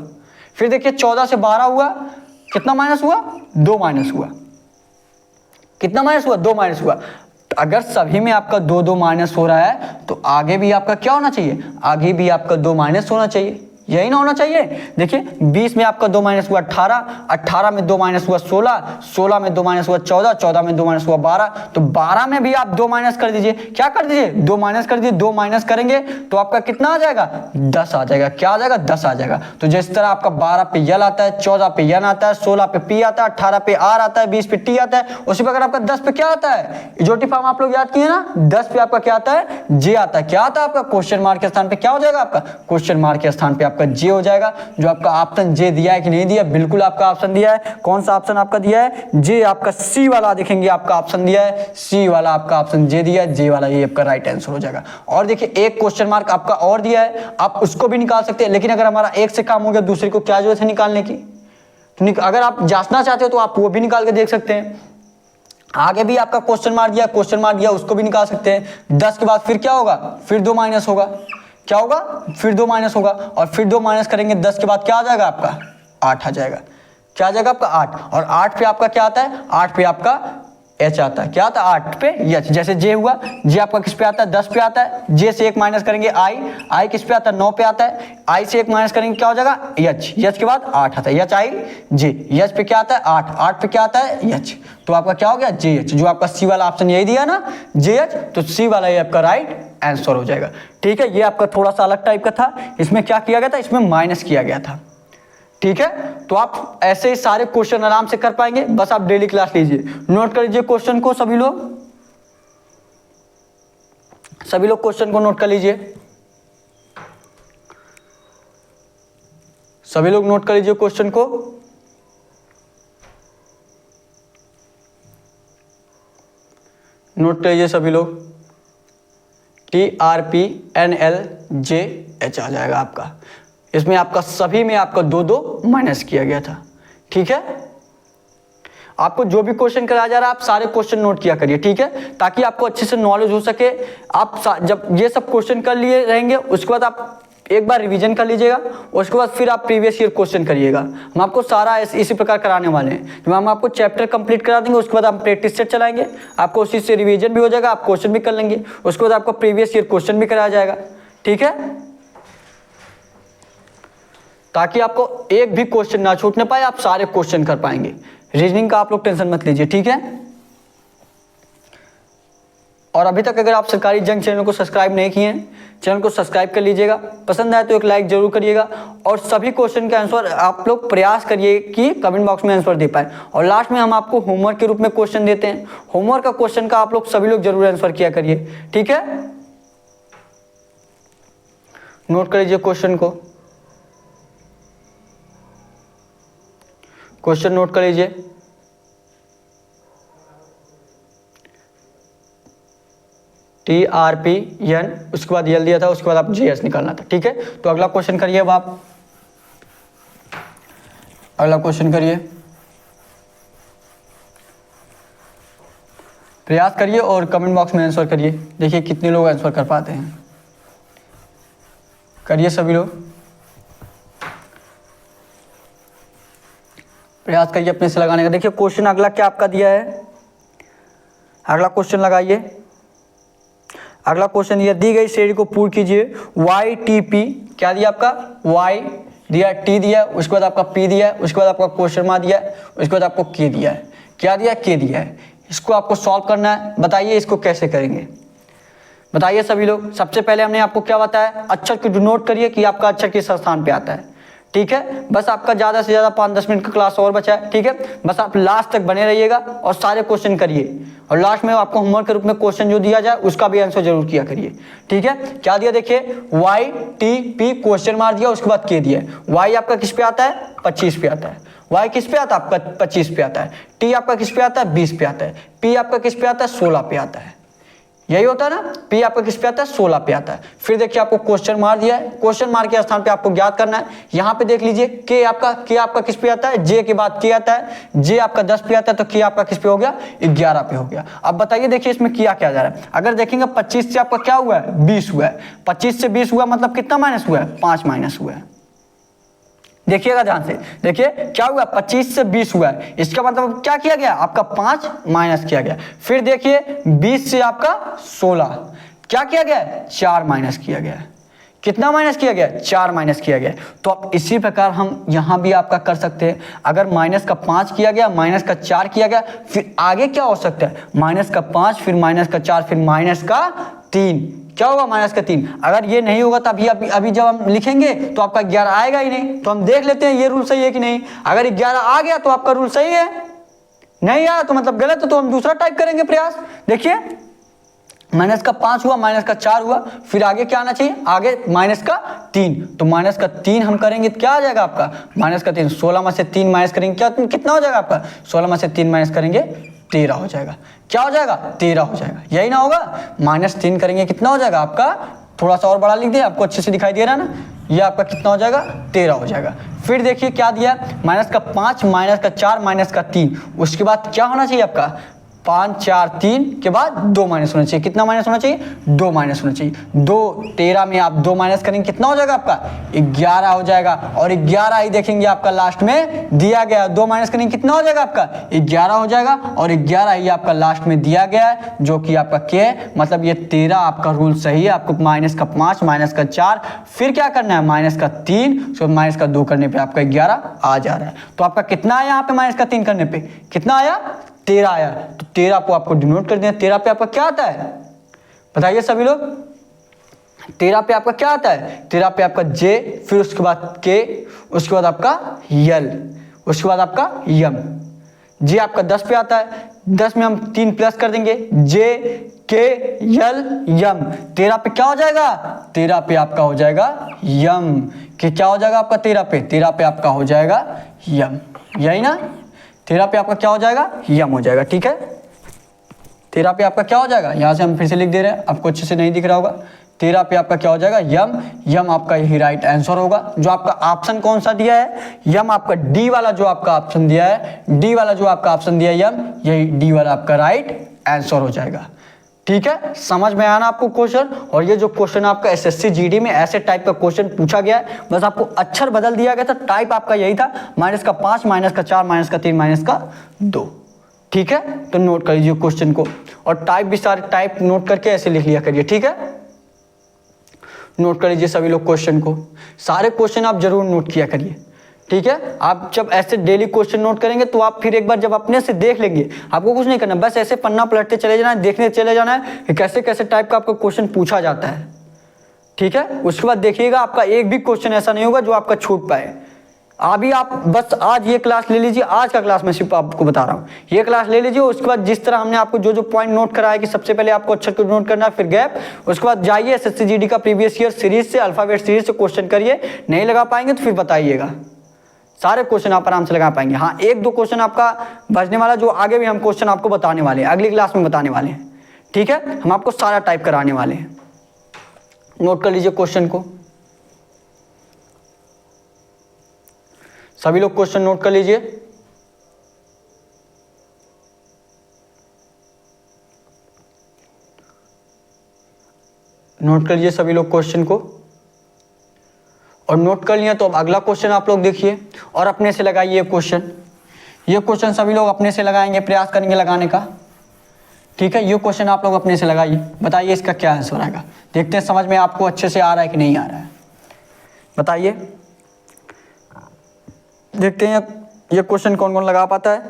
Speaker 1: फिर देखिए 14 से 12 हुआ, कितना माइनस हुआ, 2 माइनस हुआ। कितना माइनस हुआ, 2 माइनस हुआ। अगर सभी में आपका 2 माइनस हो रहा है तो आगे भी आपका क्या होना चाहिए, आगे भी आपका 2 माइनस होना चाहिए, यही ना होना चाहिए। देखिए 20 में आपका 2 माइनस हुआ 18, 18 में 2 माइनस हुआ 16, 16 में 2 माइनस हुआ 14, 14 में 2 माइनस हुआ 12, तो 12 में भी आप 2 माइनस कर दीजिए। क्या कर दीजिए, 2 माइनस कर दीजिए। 2 माइनस करेंगे तो आपका कितना आ जाएगा, 10 आ जाएगा। क्या आ जाएगा, 10 आ जाएगा। तो जिस तरह आपका 12 पे यल आता है, 14 पे यन आता है, 16 पे पी आता है, 18 पे आर आता है, 20 पे टी आता है, उसी प्रकार आपका 10 पे क्या आता है, इजोटी फॉर्म आप लोग याद किए ना, 10 पे आपका क्या आता है, जे आता है। क्या आता है आपका, क्वेश्चन मार्क के स्थान पे क्या हो जाएगा, आपका क्वेश्चन मार्क के स्थान पे आपका जे हो जाएगा। जो आपका ऑप्शन जे दिया है कि नहीं दिया, बिल्कुल आपका ऑप्शन दिया है। कौन सा ऑप्शन आपका दिया है, जे। आपका सी वाला देखेंगे आपका ऑप्शन दिया है, सी वाला आपका ऑप्शन जे दिया है, जे वाला ये आपका राइट आंसर हो जाएगा। और देखिए एक क्वेश्चन मार्क आपका और दिया है, आप उसको भी निकाल सकते हैं, लेकिन अगर हमारा एक से काम हो गया दूसरे को क्या जरूरत है निकालने की। तो अगर आप जांचना चाहते हो तो आप वो भी निकाल के देख सकते हैं। आगे भी आपका क्वेश्चन मार्क दिया, क्वेश्चन मार्क दिया, उसको भी निकाल सकते हैं। 10 के बाद फिर क्या होगा, फिर 2 माइनस होगा। क्या होगा, फिर 2 माइनस होगा, और फिर 2 माइनस करेंगे 10 के बाद क्या आ जाएगा आपका, 8 आ जाएगा। क्या आ जाएगा आपका 8, और 8 पे आपका क्या आता है, 8 पे आपका एच आता है। क्या आता है, 8 पे एच। जैसे जे हुआ, जे आपका किस पे आता है, 10 पे आता है। जे से 1 माइनस करेंगे आई, आई किस पे आता है, 9 पे आता है। आई से 1 माइनस करेंगे क्या हो जाएगा, एच, एच के बाद 8 आता है, एच आई जे। एच पे क्या आता है, 8, 8 पे क्या आता है, एच। तो आपका क्या हो गया, जे एच। जो आपका सी वाला ऑप्शन यही दिया ना, जे एच, तो सी वाला ये आपका राइट आंसर हो जाएगा। ठीक है, ये आपका थोड़ा सा अलग टाइप का था। इसमें क्या किया गया था, इसमें माइनस किया गया था। ठीक है, तो आप ऐसे ही सारे क्वेश्चन आराम से कर पाएंगे, बस आप डेली क्लास लीजिए। नोट कर लीजिए क्वेश्चन को, सभी लोग क्वेश्चन को नोट कर लीजिए। सभी लोग नोट कर लीजिए क्वेश्चन को। नोट कर लीजिए सभी लोग। TRPNLJH आ जाएगा आपका। इसमें आपका सभी में आपका 2 माइनस किया गया था। ठीक है, आपको जो भी क्वेश्चन कराया जा रहा है आप सारे क्वेश्चन नोट किया करिए। ठीक है, ताकि आपको अच्छे से नॉलेज हो सके। आप जब ये सब क्वेश्चन कर लिए रहेंगे उसके बाद आप एक बार रिवीजन कर लीजिएगा, उसके बाद फिर आप प्रीवियस ईयर क्वेश्चन करिएगा। हम आपको सारा इसी प्रकार कराने वाले हैं। तो हम आपको चैप्टर कंप्लीट करा देंगे, उसके बाद हम प्रैक्टिस सेट चलाएंगे, आपको उसी से रिवीजन भी हो जाएगा, आप क्वेश्चन भी कर लेंगे, उसके बाद आपको प्रीवियस ईयर क्वेश्चन भी कराया जाएगा। ठीक है, ताकि आपको एक भी क्वेश्चन ना छूटने पाए, आप सारे क्वेश्चन कर पाएंगे। रीजनिंग का आप लोग टेंशन मत लीजिए। ठीक है, और अभी तक अगर आप सरकारी जंग चैनल को सब्सक्राइब नहीं किए हैं, चैनल को सब्सक्राइब कर लीजिएगा। पसंद आए तो एक लाइक जरूर करिएगा, और सभी क्वेश्चन के आंसर आप लोग प्रयास करिए कि कमेंट बॉक्स में आंसर दे पाए। और लास्ट में हम आपको होमवर्क के रूप में क्वेश्चन देते हैं, होमवर्क का क्वेश्चन का आप लोग सभी लोग जरूर आंसर किया करिए। ठीक है, नोट कर लीजिए क्वेश्चन को, क्वेश्चन नोट कर लीजिए। TRPN, उसके बाद यल दिया था, उसके बाद आप GS निकालना था। ठीक है, तो अगला क्वेश्चन करिए। अब आप अगला क्वेश्चन करिए, प्रयास करिए और कमेंट बॉक्स में आंसर करिए। देखिए कितने लोग आंसर कर पाते हैं, करिए सभी लोग, प्रयास करिए अपने से लगाने का। देखिए क्वेश्चन अगला क्या आपका दिया है, अगला क्वेश्चन लगाइए। अगला क्वेश्चन दिया, दी गई श्रेणी को पूर्ण कीजिए। YTP क्या दिया आपका, Y दिया, T दिया, उसके बाद आपका P दिया, उसके बाद आपका क्वेश्चन मार्क दिया, उसके बाद आपको K दिया है। क्या दिया, K दिया है। इसको आपको सॉल्व करना है। बताइए इसको कैसे करेंगे, बताइए सभी लोग। सबसे पहले हमने आपको क्या बताया, अक्षर को नोट करिए कि आपका अक्षर किस स्थान पे आता है। ठीक है, बस आपका ज़्यादा से ज़्यादा 5-10 मिनट का क्लास और बचा है। ठीक है, बस आप लास्ट तक बने रहिएगा और सारे क्वेश्चन करिए, और लास्ट में आपको होमवर्क के रूप में क्वेश्चन जो दिया जाए उसका भी आंसर जरूर किया करिए। ठीक है, क्या दिया देखिए, YTP क्वेश्चन मार दिया, उसके बाद K दिया। Y आपका किस पे आता है, 25 पे आता है। Y किस पे आता है आपका, 25 पे आता है। T आपका किस पे आता है, 20 पे आता है। P आपका किस पे आता है, 16 पे आता है। यही होता है ना, P आपका किस पे आता है, 16 पे आता है। फिर देखिए आपको क्वेश्चन मार दिया है, क्वेश्चन मार के स्थान पे आपको ज्ञात करना है। यहाँ पे देख लीजिए K आपका किस पे आता है, J के बाद K आता है, J आपका 10 पे आता है, तो K आपका किस पे हो गया, 11 पे हो गया। अब बताइए देखिए इसमें किया क्या जा रहा है। अगर देखेंगे 25 से आपका क्या हुआ है, 20 हुआ है। 25 से 20 हुआ मतलब कितना माइनस हुआ है, 5 माइनस हुआ है। देखिएगा ध्यान से, देखिए क्या हुआ, 25 से 20 हुआ है। इसका मतलब क्या किया गया, आपका 5 माइनस किया गया। फिर देखिए 20 से आपका 16 क्या किया गया, 4 माइनस किया गया। कितना माइनस किया गया, 4 माइनस किया गया। तो अब इसी प्रकार हम यहां भी आपका कर सकते हैं। अगर माइनस का 5 किया गया, माइनस का 4 किया गया, फिर आगे क्या हो सकता है, माइनस का 5, फिर माइनस का 4, फिर माइनस का 3। क्या होगा, माइनस का 3। अगर ये नहीं होगा तो अभी जब हम लिखेंगे तो आपका 11 आएगा ही नहीं। तो हम देख लेते हैं ये रूल सही है कि नहीं। अगर 11 आ गया तो आपका रूल सही है, नहीं आया तो मतलब गलत है, तो हम दूसरा टाइप करेंगे प्रयास। देखिए माइनस का 5 हुआ, माइनस का 4 हुआ, फिर आगे क्या आना चाहिए, आगे माइनस का 3। तो माइनस का 3 हम करेंगे तो क्या आ जाएगा आपका, माइनस का 3। 16 में से 3 माइनस करेंगे क्या, कितना हो जाएगा आपका, 16 में से 3 माइनस करेंगे 13 हो जाएगा। क्या हो जाएगा, 13 हो जाएगा। यही ना होगा, -3 करेंगे कितना हो जाएगा आपका, थोड़ा सा और बड़ा लिख दिए, आपको अच्छे से दिखाई दे रहा है ना, ये आपका कितना हो जाएगा, 13 हो जाएगा। फिर देखिए क्या दिया, माइनस का 5, माइनस का 4, माइनस का 3। उसके बाद क्या होना चाहिए आपका, 5, 4, 3 के बाद 2 माइनस होना चाहिए। कितना माइनस होना चाहिए, 2 माइनस होना चाहिए। 2, 13 में आप 2 माइनस करेंगे कितना हो जाएगा आपका, 11 हो जाएगा। और 11 ही देखेंगे आपका लास्ट में दिया गया, 2 माइनस करेंगे कितना हो जाएगा आपका, 11 हो जाएगा। और 11 ही आपका लास्ट में दिया गया है, जो कि आपका क्या है, मतलब ये 13 आपका रूल सही है। आपको माइनस का 5, माइनस का 4, फिर क्या करना है, माइनस का 3, सो माइनस का 2 करने पे आपका 11 आ जा रहा है। तो आपका कितना आया यहाँ पे, माइनस का 3 करने पे कितना आया, 13 आया। तो 13 को आपको डिनोट कर दिया। 13 पे आपका क्या आता है, बताइए सभी लोग, 13 पे आपका क्या आता है, 13 पे आपका J, फिर उसके बाद K, उसके बाद आपका L, उसके बाद आपका M। J आपका 10 पे आता है, 10 में हम 3 प्लस कर देंगे, J, K, L, M। 13 पे क्या हो जाएगा, 13 पे आपका हो जाएगा M। कि क्या हो जाएगा आपका 13 पे, 13 पे आपका हो जाएगा M। यही ना, 13 पे आपका क्या हो जाएगा, यम हो जाएगा। ठीक है, 13 पे आपका क्या हो जाएगा, यहाँ से हम फिर से लिख दे रहे हैं, आपको अच्छे से नहीं दिख रहा होगा। 13 पे आपका क्या हो जाएगा, यम। यम आपका यही राइट आंसर होगा। जो आपका ऑप्शन कौन सा दिया है, यम आपका डी वाला जो आपका ऑप्शन दिया है, डी वाला जो आपका ऑप्शन दिया है यम, यही डी वाला आपका राइट आंसर हो जाएगा। ठीक है, समझ में आया ना आपको क्वेश्चन। और ये जो क्वेश्चन आपका एसएससी जीडी में ऐसे टाइप का क्वेश्चन पूछा गया है, बस आपको अक्षर बदल दिया गया था, टाइप आपका यही था, -5, -4, -3, -2। ठीक है, तो नोट कर लीजिए क्वेश्चन को, और टाइप भी सारे टाइप नोट करके ऐसे लिख लिया करिए। ठीक है, नोट कर लीजिए सभी लोग क्वेश्चन को, सारे क्वेश्चन आप जरूर नोट किया करिए। ठीक है, आप जब ऐसे डेली क्वेश्चन नोट करेंगे तो आप फिर एक बार जब अपने से देख लेंगे, आपको कुछ नहीं करना, बस ऐसे पन्ना पलटते चले जाना है, देखने चले जाना है कि कैसे कैसे टाइप का आपका क्वेश्चन पूछा जाता है। ठीक है, उसके बाद देखिएगा आपका एक भी क्वेश्चन ऐसा नहीं होगा जो आपका छूट पाए। अभी आप बस आज ये क्लास ले लीजिए, आज का क्लास मैं सिर्फ आपको बता रहा हूँ, ये क्लास ले लीजिए। उसके बाद जिस तरह हमने आपको जो जो पॉइंट नोट कराया कि सबसे पहले आपको अक्षर को नोट करना है, फिर गैप, उसके बाद जाइए एसएससी जीडी का प्रीवियस ईयर सीरीज से, अल्फाबेट सीरीज से क्वेश्चन करिए, नहीं लगा पाएंगे तो फिर बताइएगा, सारे क्वेश्चन आप आराम से लगा पाएंगे। हाँ, एक दो क्वेश्चन आपका बचने वाला, जो आगे भी हम क्वेश्चन आपको बताने वाले हैं, अगली क्लास में बताने वाले हैं। ठीक है, हम आपको सारा टाइप कराने वाले हैं। नोट कर लीजिए क्वेश्चन को, सभी लोग क्वेश्चन नोट कर लीजिए। नोट कर लीजिए सभी लोग क्वेश्चन को, और नोट कर लिया तो अब अगला क्वेश्चन आप लोग देखिए और अपने से लगाइए क्वेश्चन। ये क्वेश्चन सभी लोग अपने से लगाएंगे, प्रयास करेंगे लगाने का। ठीक है, ये क्वेश्चन आप लोग अपने से लगाइए, बताइए इसका क्या आंसर आएगा। देखते हैं समझ में आपको अच्छे से आ रहा है कि नहीं आ रहा है, बताइए। देखते हैं ये क्वेश्चन कौन कौन लगा पाता है,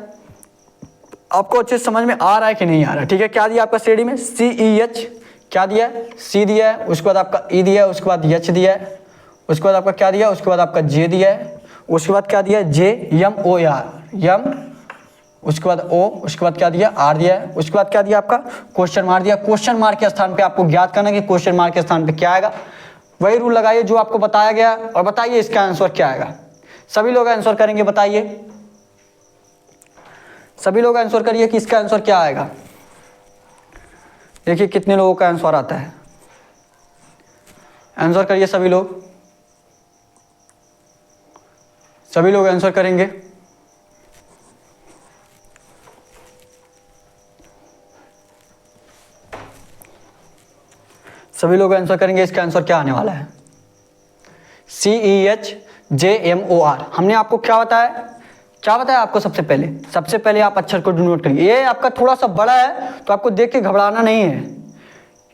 Speaker 1: आपको अच्छे से समझ में आ रहा है कि नहीं आ रहा है। ठीक है, क्या दिया आपका श्रेणी में, CEH क्या दिया है, C दिया है, उसके बाद आपका E दिया है, उसके बाद H दिया है, उसके बाद आपका क्या दिया, उसके बाद आपका J दिया है, उसके बाद क्या दिया है, JMOR, उसके बाद O, उसके बाद क्या दिया, R दिया है, उसके बाद क्या दिया आपका क्वेश्चन मार्क दिया। क्वेश्चन मार्क के स्थान पे आपको ज्ञात करना कि क्वेश्चन मार्क के स्थान पे क्या आएगा, वही रूल लगाइए जो आपको बताया गया, और बताइए इसका आंसर क्या आएगा। सभी लोग आंसर करेंगे, बताइए, सभी लोग आंसर करिए कि इसका आंसर क्या आएगा। देखिए कितने लोगों का आंसर आता है, आंसर करिए सभी लोग, सभी लोग आंसर करेंगे। सभी लोग आंसर करेंगे, इसका आंसर क्या आने वाला है, CEHJMOR। हमने आपको क्या बताया आपको, सबसे पहले आप अक्षर को नोट करिए। ये आपका थोड़ा सा बड़ा है तो आपको देख के घबराना नहीं है,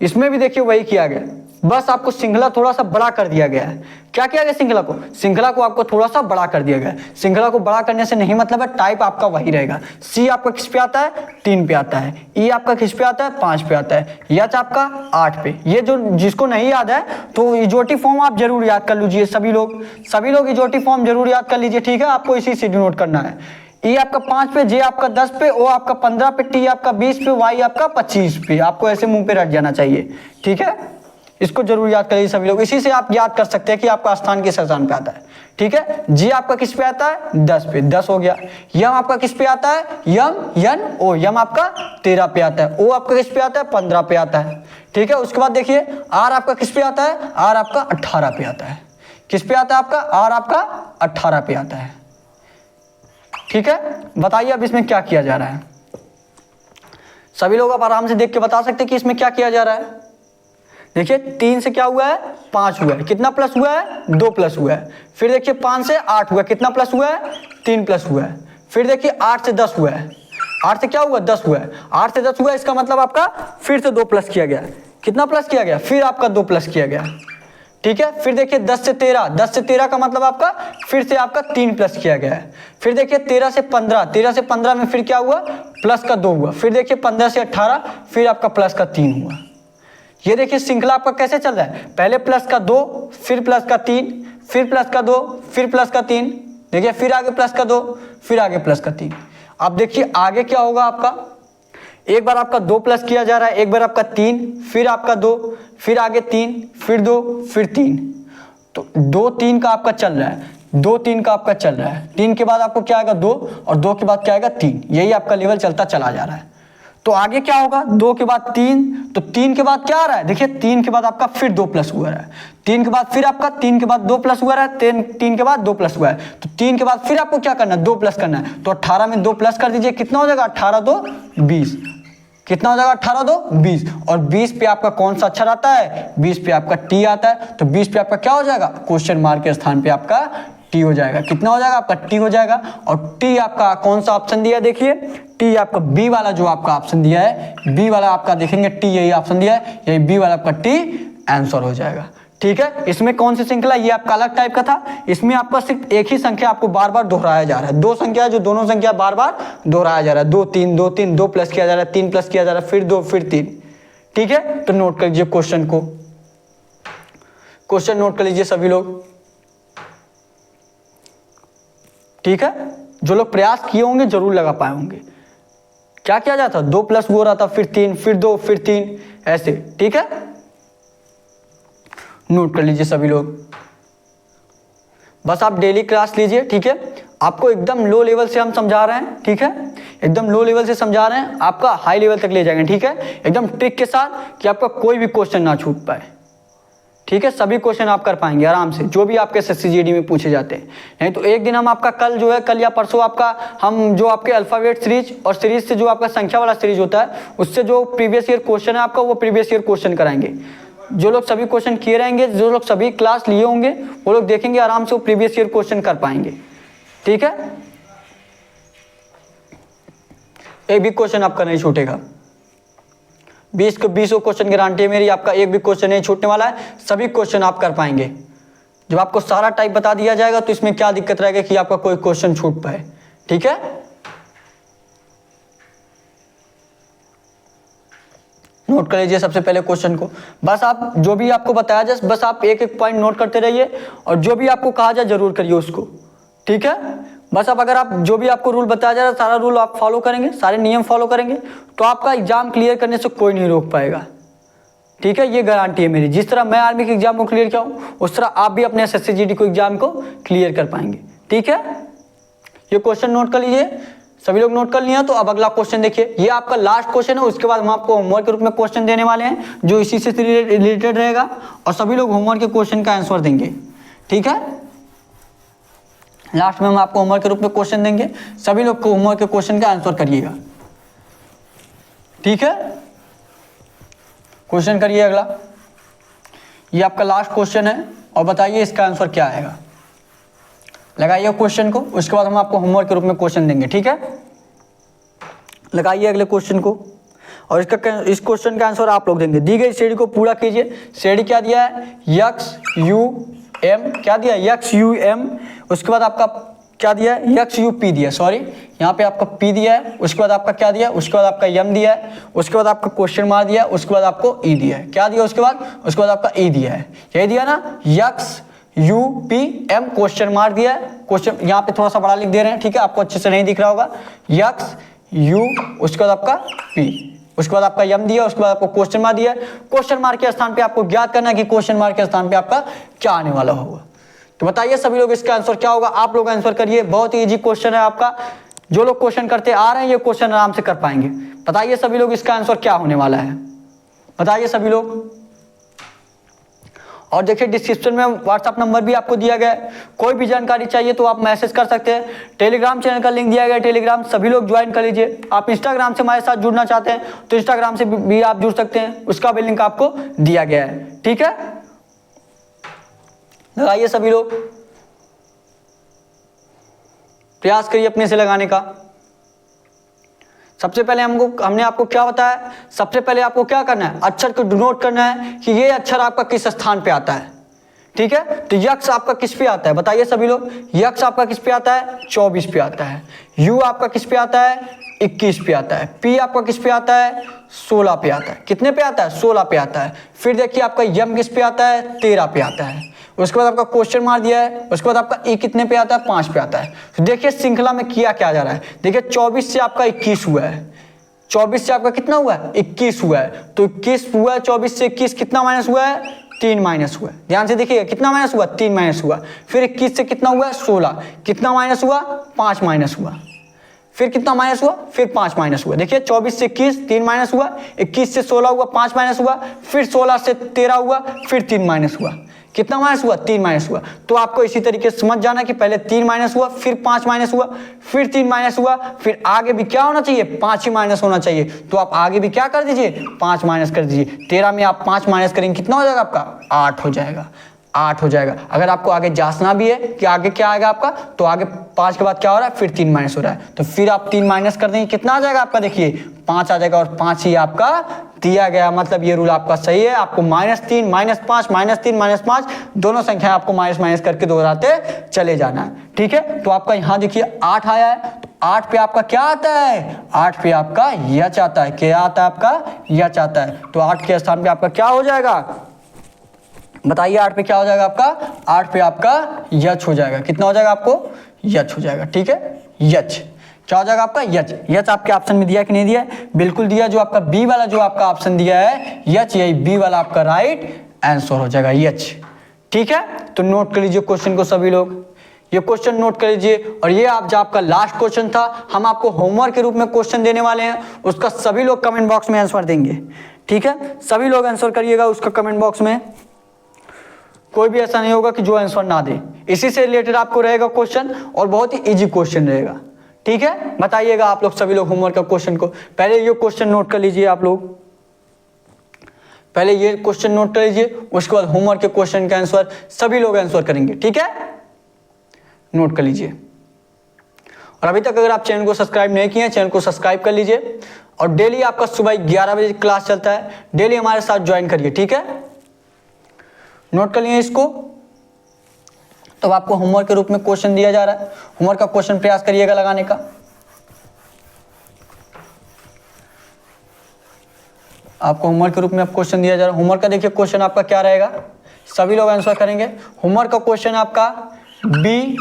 Speaker 1: इसमें भी देखिए वही किया गया, बस आपको श्रृंखला थोड़ा सा बड़ा कर दिया गया है। क्या किया गया, श्रृंखला को आपको थोड़ा सा बड़ा कर दिया गया है। श्रृंखला को बड़ा करने से नहीं मतलब है, टाइप आपका वही रहेगा। C आपका किस पे आता है, 3 पे आता है। E आपका किस पे आता है, 5 पे आता है। H आपका 8 पे। ये जो जिसको नहीं याद है तो इजोटी फॉर्म आप जरूर याद कर लीजिए, सभी लोग इजोटी फॉर्म जरूर याद कर लीजिए। ठीक है, आपको इसी से डिनोट करना है। E आपका 5 पे, J आपका 10 पे, O आपका 15 पे, T आपका 20 पे, Y आपका 25 पे। आपको ऐसे मुंह पे रट जाना चाहिए। ठीक है, इसको जरूर याद करिए सभी लोग, इसी से आप याद कर सकते हैं कि आपका स्थान किस स्थान पे आता है। ठीक है, G आपका किस पे आता है, 10 पे, 10 हो गया। यम आपका किस पे आता है, YO, यम आपका 13 पे आता है। O आपका किस पे आता है, 15 पे आता है। ठीक है, उसके बाद देखिए R आपका किस पे आता है, R आपका 18 पे आता है। किस पे आता है आपका, R आपका 18 पे आता है। ठीक है, बताइए अब इसमें क्या किया जा रहा है। सभी लोग आप आराम से देख के बता सकते हैं कि इसमें क्या किया जा रहा है। देखिए 3 से क्या हुआ है, 5 हुआ है, कितना प्लस हुआ है, 2 प्लस हुआ है। फिर देखिए 5 से 8 हुआ है, कितना प्लस हुआ है, 3 प्लस हुआ है। फिर देखिए 8 से 10 हुआ है, 8 से क्या हुआ, 10 हुआ है। 8 से 10 हुआ है, इसका मतलब आपका फिर से 2 प्लस किया गया। कितना प्लस किया गया, फिर आपका 2 प्लस किया गया। ठीक है, फिर देखिए 10 से 13, 10 से 13 का मतलब आपका फिर से आपका 3 प्लस किया गया है। फिर देखिए 13 से 15, 13 से 15 में फिर क्या हुआ, प्लस का 2 हुआ। फिर देखिए 15 से 18, फिर आपका प्लस का 3 हुआ। ये देखिए श्रृंखला आपका कैसे चल रहा है, पहले प्लस का 2, फिर प्लस का 3, फिर प्लस का 2, फिर प्लस का 3, देखिए फिर आगे प्लस का 2, फिर आगे प्लस का 3। अब देखिए आगे क्या होगा आपका, एक बार आपका 2 प्लस किया जा रहा है, एक बार आपका 3, फिर आपका 2, फिर आगे 3, फिर 2, फिर 3। तो 2 3 का आपका चल रहा है, 2 3 का आपका चल रहा है। 3 के बाद आपको क्या आएगा, 2, और 2 के बाद क्या आएगा, 3। यही आपका लेवल चलता चला जा रहा है। तो आगे क्या होगा, 2 के बाद 3, तो 3 के बाद क्या आ रहा है, देखिए 3 के बाद आपका फिर 2 प्लस हुआ है। 3 के बाद फिर आपका 3 के बाद 2 प्लस हुआ है, 3 के बाद 2 प्लस हुआ है। तो 3 के बाद फिर आपको क्या करना है, 2 प्लस करना है। तो 18 में 2 प्लस कर दीजिए, कितना हो जाएगा, 18 2 20। कितना हो जाएगा 18 दो 20, और 20 पे आपका कौन सा अक्षर आता है, 20 पे आपका टी आता है, तो 20 पे आपका क्या हो जाएगा, क्वेश्चन मार्क के स्थान पे आपका टी हो जाएगा। कितना हो जाएगा आपका टी हो जाएगा, और टी आपका कौन सा ऑप्शन दिया है, देखिए टी आपका बी वाला जो आपका ऑप्शन दिया है, बी वाला आपका देखेंगे टी यही ऑप्शन दिया है, यही बी वाला आपका टी आंसर हो जाएगा। ठीक है, इसमें कौन सी श्रृंखला, ये आपका अलग टाइप का था, इसमें आपका सिर्फ एक ही संख्या आपको बार बार दोहराया जा रहा है, दो संख्या है जो दोनों संख्या बार बार दोहराया जा रहा है, 2 3 2 3, 2 प्लस किया जा रहा है, 3 प्लस किया जा रहा है, फिर 2 फिर 3। ठीक है, तो नोट कर लीजिए क्वेश्चन को, क्वेश्चन नोट कर लीजिए सभी लोग। ठीक है, जो लोग प्रयास किए होंगे जरूर लगा पाए होंगे। क्या किया जाता, 2 प्लस वो रहा था, फिर 3, फिर 2, फिर 3, ऐसे। ठीक है, नोट कर लीजिए सभी लोग, बस आप डेली क्लास लीजिए। ठीक है, आपको एकदम लो लेवल से हम समझा रहे हैं। ठीक है, एकदम लो लेवल से समझा रहे हैं, आपका हाई लेवल तक ले जाएंगे। ठीक है, एकदम ट्रिक के साथ कि आपका कोई भी क्वेश्चन ना छूट पाए। ठीक है, सभी क्वेश्चन आप कर पाएंगे आराम से, जो भी आपके एसएससी जीडी में पूछे जाते हैं। नहीं तो एक दिन हम आपका कल जो है, कल या परसों आपका हम जो आपके अल्फाबेट सीरीज और सीरीज से जो आपका संख्या वाला सीरीज होता है, उससे जो प्रीवियस ईयर क्वेश्चन है आपका, वो प्रीवियस ईयर क्वेश्चन कराएंगे। जो लोग सभी क्वेश्चन किए रहेंगे, जो लोग सभी क्लास लिए होंगे, वो लोग देखेंगे आराम से, वो प्रीवियस ईयर क्वेश्चन कर पाएंगे। ठीक है, एक भी क्वेश्चन आपका नहीं छूटेगा, 20 को 20 क्वेश्चन गारंटी है मेरी, आपका एक भी क्वेश्चन नहीं छूटने वाला है, सभी क्वेश्चन आप कर पाएंगे। जब आपको सारा टाइप बता दिया जाएगा तो इसमें क्या दिक्कत रहेगा कि आपका कोई क्वेश्चन छूट पाए। ठीक है, नोट कर लीजिए सबसे पहले क्वेश्चन को, बस आप जो भी आपको बताया जाए, बस आप एक एक पॉइंट नोट करते रहिए, और जो भी आपको कहा जाए जरूर करिए उसको। ठीक है, बस अब अगर आप जो भी आपको रूल बताया जा रहा है, सारा रूल आप फॉलो करेंगे, सारे नियम फॉलो करेंगे, तो आपका एग्जाम क्लियर करने से कोई नहीं रोक पाएगा। ठीक है, ये गारंटी है मेरी, जिस तरह मैं आर्मी के एग्जाम को क्लियर किया हूँ, उस तरह आप भी अपने एसएससी जीडी को एग्जाम को क्लियर कर पाएंगे। ठीक है, ये क्वेश्चन नोट कर लीजिए, सभी लोग नोट कर लिए। तो अब अगला क्वेश्चन देखिए, ये आपका लास्ट क्वेश्चन है, उसके बाद हम आपको होमवर्क के रूप में क्वेश्चन देने वाले हैं जो इसी से रिलेटेड रहेगा, और सभी लोग होमवर्क के क्वेश्चन का आंसर देंगे। ठीक है, लास्ट में हम आपको होमवर्क के रूप में क्वेश्चन देंगे, सभी लोग को होमवर्क के क्वेश्चन का आंसर करिएगा। ठीक है, क्वेश्चन करिए अगला, ये आपका लास्ट क्वेश्चन है, और बताइए इसका आंसर क्या आएगा। लगाइए क्वेश्चन को, उसके बाद हम आपको होमवर्क के रूप में क्वेश्चन देंगे। ठीक है, लगाइए अगले क्वेश्चन को, और इस क्वेश्चन का आंसर आप लोग देंगे। दी गई श्रेणी को पूरा कीजिए। श्रेणी क्या दिया है, यक्स यू एम, क्या दिया है, यक्स यू एम, उसके बाद आपका क्या दिया है, यक्स यू पी दिया, सॉरी यहाँ पे आपका पी दिया है, उसके बाद आपका क्या दिया है, उसके बाद आपका यम दिया है, उसके बाद आपका क्वेश्चन मार्क दिया है, उसके बाद आपको ई दिया है, क्या दिया उसके बाद आपका ई दिया है, यही दिया ना, X U P M question mark दिया है, क्वेश्चन यहाँ पे थोड़ा सा बड़ा लिख दे रहे हैं। ठीक है, आपको अच्छे से नहीं दिख रहा होगा, यक्स यू, उसके बाद आपका पी, उसके बाद आपका यम दिया, उसके बाद आपको क्वेश्चन मार्क दिया है। क्वेश्चन मार्क के स्थान पे आपको ज्ञात करना है कि क्वेश्चन मार्क के स्थान पे आपका क्या आने वाला होगा। तो बताइए सभी लोग इसका आंसर क्या होगा, आप लोग आंसर करिए, बहुत ही इजी क्वेश्चन है आपका, जो लोग क्वेश्चन करते आ रहे हैं ये क्वेश्चन आराम से कर पाएंगे। बताइए सभी लोग इसका आंसर क्या होने वाला है, बताइए सभी लोग। और देखिए डिस्क्रिप्शन में व्हाट्सएप नंबर भी आपको दिया गया है, कोई भी जानकारी चाहिए तो आप मैसेज कर सकते हैं। टेलीग्राम चैनल का लिंक दिया गया है, टेलीग्राम सभी लोग ज्वाइन कर लीजिए। आप इंस्टाग्राम से हमारे साथ जुड़ना चाहते हैं तो इंस्टाग्राम से भी आप जुड़ सकते हैं, उसका भी लिंक आपको दिया गया है। ठीक है, लगाइए सभी लोग, प्रयास करिए अपने से लगाने का। सबसे पहले हमने आपको क्या बताया, सबसे पहले आपको क्या करना है, अक्षर को डिनोट करना है कि ये अक्षर आपका किस स्थान पे आता है। ठीक है, तो यक्स आपका किस पे आता है, बताइए सभी लोग, यक्स आपका किस पे आता है, 24 पे आता है। यू आपका किस पे आता है, 21 पे आता है। पी आपका किस पे आता है, 16 पे आता है। कितने पे आता है, 16 पे आता है। फिर देखिए आपका यम किस पे आता है, 13 पे आता है। उसके बाद आपका क्वेश्चन मार दिया है, उसके बाद आपका ई कितने पे आता है, 5 पे आता है। तो देखिए श्रृंखला में किया क्या जा रहा है, देखिए 24 से आपका 21 हुआ है, 24 से आपका कितना हुआ है, 21 हुआ है। तो 21 हुआ है, 24 से 21 कितना माइनस हुआ है, 3 माइनस हुआ है। ध्यान से देखिएगा कितना माइनस हुआ, 3 माइनस हुआ। फिर 21 से कितना हुआ, 16, कितना माइनस हुआ, 5 माइनस हुआ। फिर कितना माइनस हुआ, फिर 5 माइनस हुआ। देखिए 24 से 21 3 माइनस हुआ, 21 से 16 हुआ 5 माइनस हुआ, फिर 16 से 13 हुआ, फिर 3 माइनस हुआ। कितना माइनस हुआ, 3 माइनस हुआ। तो आपको इसी तरीके से समझ जाना कि पहले 3 माइनस हुआ, फिर 5 माइनस हुआ, फिर 3 माइनस हुआ, फिर आगे भी क्या होना चाहिए, 5 ही माइनस होना चाहिए। तो आप आगे भी क्या कर दीजिए, 5 माइनस कर दीजिए। 13 में आप 5 माइनस करेंगे कितना हो जाएगा आपका, 8 हो जाएगा, 8 हो जाएगा। अगर आपको आगे जांचना भी है कि आगे क्या आएगा आपका, तो आगे 5 के बाद क्या हो रहा है, फिर 3 माइनस हो रहा है, तो फिर आप 3 माइनस कर देंगे, कितना आ जाएगा आपका, देखिए 5 आ जाएगा, और 5 ही आपका दिया गया। मतलब ये रूल आपका सही है। आपको -3 -5 -3 -5 दोनों संख्या आपको माइनस माइनस करके दोहराते चले जाना है, ठीक है। तो आपका यहाँ देखिए 8 आया है, तो 8 पे आपका क्या आता है, 8 पे आपका यच आता है। क्या आता है आपका, यच आता है। तो 8 के स्थान पे आपका क्या हो जाएगा, बताइए 8 पे क्या हो जाएगा आपका, 8 पे आपका यच हो जाएगा। कितना हो जाएगा आपको, यच हो जाएगा, ठीक है। यच क्या हो जाएगा आपका, यच। यच आपके ऑप्शन में दिया कि नहीं दिया, बिल्कुल दिया। जो आपका बी वाला जो आपका ऑप्शन दिया है यच, यही बी वाला आपका राइट आंसर हो जाएगा, यच, ठीक है। तो नोट कर लीजिए क्वेश्चन को सभी लोग, ये क्वेश्चन नोट कर लीजिए। और ये आप जो आपका लास्ट क्वेश्चन था, हम आपको होमवर्क के रूप में क्वेश्चन देने वाले हैं, उसका सभी लोग कमेंट बॉक्स में आंसर देंगे, ठीक है। सभी लोग आंसर करिएगा उसका कमेंट बॉक्स में, कोई भी ऐसा नहीं होगा कि जो आंसर ना दे। इसी से रिलेटेड आपको रहेगा क्वेश्चन, और बहुत ही इजी क्वेश्चन रहेगा, ठीक है। बताइएगा आप लोग सभी लोग होमवर्क का क्वेश्चन को, पहले ये क्वेश्चन नोट कर लीजिए आप लोग, पहले ये क्वेश्चन नोट कर लीजिए, उसके बाद होमवर्क के क्वेश्चन का आंसर सभी लोग आंसर करेंगे, ठीक है। नोट कर लीजिए। और अभी तक अगर आप चैनल को सब्सक्राइब नहीं किए हैं, चैनल को सब्सक्राइब कर लीजिए। और डेली आपका सुबह 11 बजे क्लास चलता है, डेली हमारे साथ ज्वाइन करिए, ठीक है। नोट कर लिए इसको। तो आपको होमवर्क के रूप में क्वेश्चन दिया जा रहा है, होमवर्क का क्वेश्चन प्रयास करिएगा लगाने का। आपको होमवर्क के रूप में क्वेश्चन दिया जा रहा है। होमवर्क का देखिए क्वेश्चन आपका क्या रहेगा, सभी लोग आंसर करेंगे। होमवर्क का क्वेश्चन आपका बी,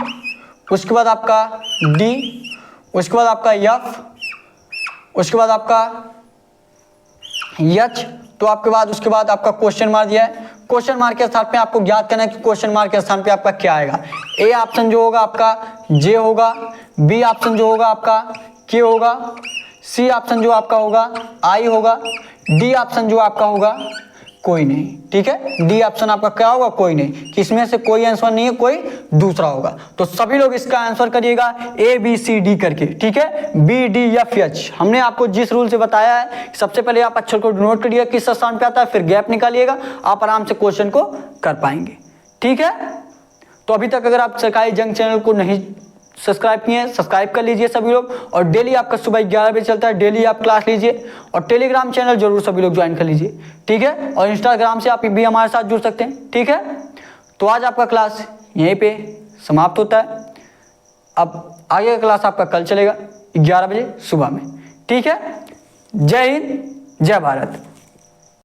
Speaker 1: उसके बाद आपका डी, उसके बाद आपका एफ, उसके बाद आपका एच। तो आपके बाद उसके बाद आपका क्वेश्चन मार्क दिया है, क्वेश्चन मार्क के स्थान पे आपको ज्ञात करना है कि क्वेश्चन मार्क के स्थान पे आपका क्या आएगा। ए ऑप्शन जो होगा आपका जे होगा, बी ऑप्शन जो होगा आपका के होगा, सी ऑप्शन जो आपका होगा आई होगा, डी ऑप्शन जो आपका होगा कोई नहीं, ठीक है। डी ऑप्शन आपका क्या होगा, कोई नहीं, कि इसमें से कोई आंसर नहीं है, कोई दूसरा होगा। तो सभी लोग इसका आंसर करिएगा ए बी सी डी करके, ठीक है। बी डी एफ एच हमने आपको जिस रूल से बताया है, सबसे पहले आप अक्षर को नोट करिएगा किस स्थान पे आता है, फिर गैप निकालिएगा, आप आराम से क्वेश्चन को कर पाएंगे, ठीक है। तो अभी तक अगर आप सरकारी जंग चैनल को नहीं सब्सक्राइब किए हैं, सब्सक्राइब कर लीजिए सभी लोग। और डेली आपका सुबह 11 बजे चलता है, डेली आप क्लास लीजिए। और टेलीग्राम चैनल जरूर सभी लोग ज्वाइन कर लीजिए, ठीक है। और इंस्टाग्राम से आप भी हमारे साथ जुड़ सकते हैं, ठीक है। तो आज आपका क्लास यहीं पे समाप्त होता है। अब आगे का क्लास आपका कल चलेगा 11 बजे सुबह में, ठीक है। जय हिंद, जय भारत।